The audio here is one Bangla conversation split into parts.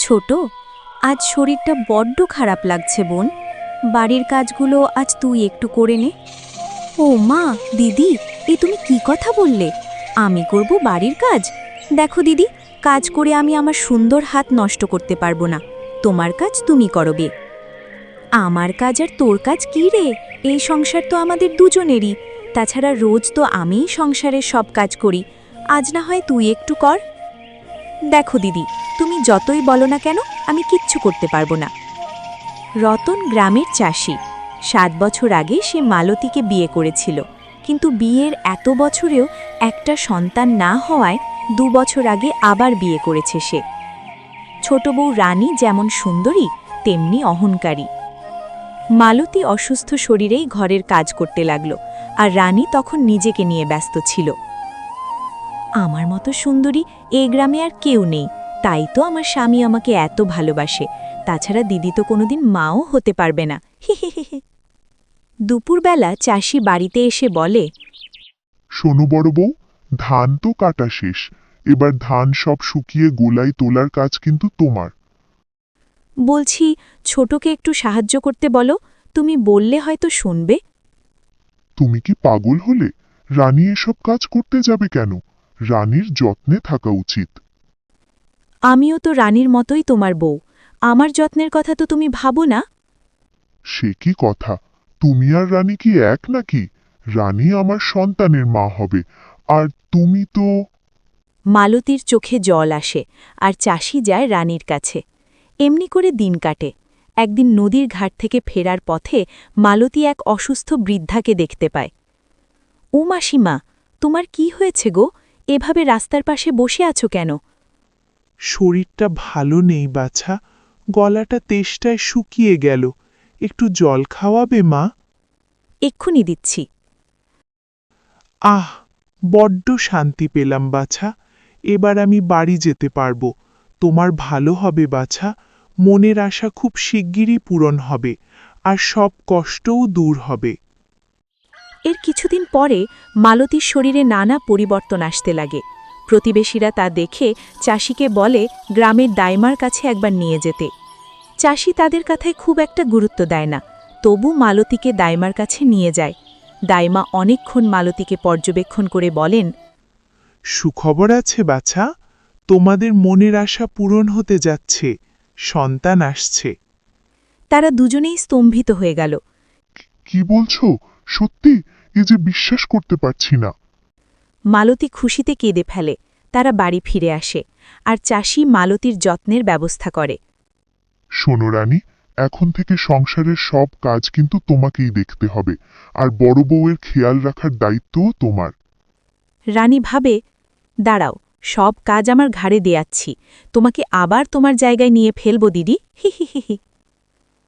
ছোট, আজ শরীরটা বড্ড খারাপ লাগছে বোন। বাড়ির কাজগুলো আজ তুই একটু করে নে। ও মা, দিদি, এ তুমি কি কথা বললে? আমি করব বাড়ির কাজ? দেখো দিদি, কাজ করে আমি আমার সুন্দর হাত নষ্ট করতে পারবো না। তোমার কাজ তুমি করবে। আমার কাজ আর তোর কাজ কি রে? এই সংসার তো আমাদের দুজনেরই। তাছাড়া রোজ তো আমিই সংসারের সব কাজ করি। আজ না হয় তুই একটু কর। দেখো দিদি, তুমি যতই বলো না কেন, আমি কিচ্ছু করতে পারবো না। রতন গ্রামের চাষি। 7 বছর আগে সে মালতীকে বিয়ে করেছিল, কিন্তু বিয়ের এত বছরেও একটা সন্তান না হওয়ায় 2 বছর আগে আবার বিয়ে করেছে সে। ছোট বউ রানী যেমন সুন্দরী, তেমনি অহংকারী। মালতী অসুস্থ শরীরেই ঘরের কাজ করতে লাগল, আর রানী তখন নিজেকে নিয়ে ব্যস্ত ছিল। আমার মতো সুন্দরী এই গ্রামে আর কেউ নেই, তাই তো আমার স্বামী আমাকে এত ভালোবাসে। তাছাড়া দিদি তো কোনোদিন মাও হতে পারবে না। হি। দুপুরবেলা চাষি বাড়িতে এসে বলে, শোনো বড় বউ, ধান তো কাটা শেষ। এবার ধান সব শুকিয়ে গোলায় তোলার কাজ কিন্তু তোমার। বলছি ছোটকে একটু সাহায্য করতে বলো, তুমি বললে হয়তো শুনবে। তুমি কি পাগল হলে? রানী এসব কাজ করতে যাবে কেন? রানীর যত্নে থাকা উচিত। আমিও তো রানীর মতোই তোমার বউ, আমার যত্নের কথা তো তুমি ভাবো না। সে কি কথা! তুমি আর রানী কি এক নাকি? রানী আমার সন্তানের মা হবে, আর তুমি তো... মালতীর চোখে জল আসে, আর চাষি যায় রানীর কাছে। এমনি করে দিন কাটে। একদিন নদীর ঘাট থেকে ফেরার পথে মালতী এক অসুস্থ বৃদ্ধাকে দেখতে পায়। ও মাসিমা, তোমার কি হয়েছে গো? এভাবে রাস্তার পাশে বসে আছো কেন? শরীরটা ভালো নেই বাছা, গলাটা তেষ্টায় শুকিয়ে গেল। একটু জল খাওয়াবে মা? এক্ষুনি দিচ্ছি। আহ, বড্ড শান্তি পেলাম বাছা। এবার আমি বাড়ি যেতে পারবো। তোমার ভালো হবে বাছা, মনের আশা খুব শিগগিরই পূরণ হবে, আর সব কষ্টও দূর হবে। এর কিছুদিন পরে মালতীর শরীরে নানা পরিবর্তন আসতে লাগে। প্রতিবেশীরা তা দেখে চাষিকে বলে গ্রামের দাইমার কাছে একবার নিয়ে যেতে। চাষি তাদের কথায় খুব একটা গুরুত্ব দেয় না, তবু মালতীকে দাইমার কাছে নিয়ে যায়। দাইমা অনেকক্ষণ মালতীকে পর্যবেক্ষণ করে বলেন, সুখবর আছে বাছা, তোমাদের মনের আশা পূরণ হতে যাচ্ছে, সন্তান আসছে। তারা দুজনেই স্তম্ভিত হয়ে গেল। কি বলছো? সত্যি? এ যে বিশ্বাস করতে পারছি না। মালতী খুশিতে কেঁদে ফেলে। তারা বাড়ি ফিরে আসে, আর চাষি মালতীর যত্নের ব্যবস্থা করে। শোনো রানী, এখন থেকে সংসারের সব কাজ কিন্তু তোমাকেই দেখতে হবে, আর বড় বউয়ের খেয়াল রাখার দায়িত্বও তোমার। রানী ভাবে, দাঁড়াও, সব কাজ আমার ঘাড়ে দেয়াচ্ছি, তোমাকে আবার তোমার জায়গায় নিয়ে ফেলব দিদি। হি।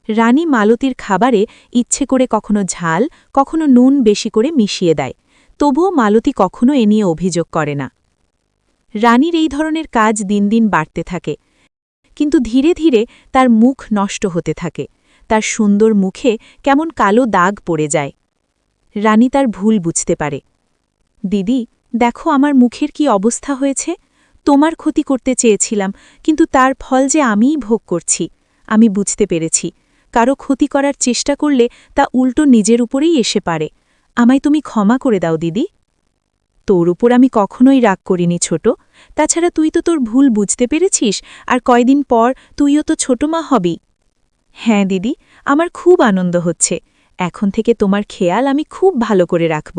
রানী মালতীর খাবারে ইচ্ছে করে কখনো ঝাল, কখনো নুন বেশি করে মিশিয়ে দেয়, তবুও মালতী কখনো এ নিয়ে অভিযোগ করে না। রানীর এই ধরনের কাজ দিন দিন বাড়তে থাকে, কিন্তু ধীরে ধীরে তার মুখ নষ্ট হতে থাকে। তার সুন্দর মুখে কেমন কালো দাগ পড়ে যায়। রানী তার ভুল বুঝতে পারে। দিদি, দেখো আমার মুখের কি অবস্থা হয়েছে। তোমার ক্ষতি করতে চেয়েছিলাম, কিন্তু তার ফল যে আমিই ভোগ করছি। আমি বুঝতে পেরেছি, কারো ক্ষতি করার চেষ্টা করলে তা উল্টো নিজের উপরেই এসে পারে। আমায় তুমি ক্ষমা করে দাও দিদি। তোর উপর আমি কখনোই রাগ করিনি ছোট। তাছাড়া তুই তো তোর ভুল বুঝতে পেরেছিস, আর কয়দিন পর তুইও তো ছোট মা হবি। হ্যাঁ দিদি, আমার খুব আনন্দ হচ্ছে। এখন থেকে তোমার খেয়াল আমি খুব ভালো করে রাখব।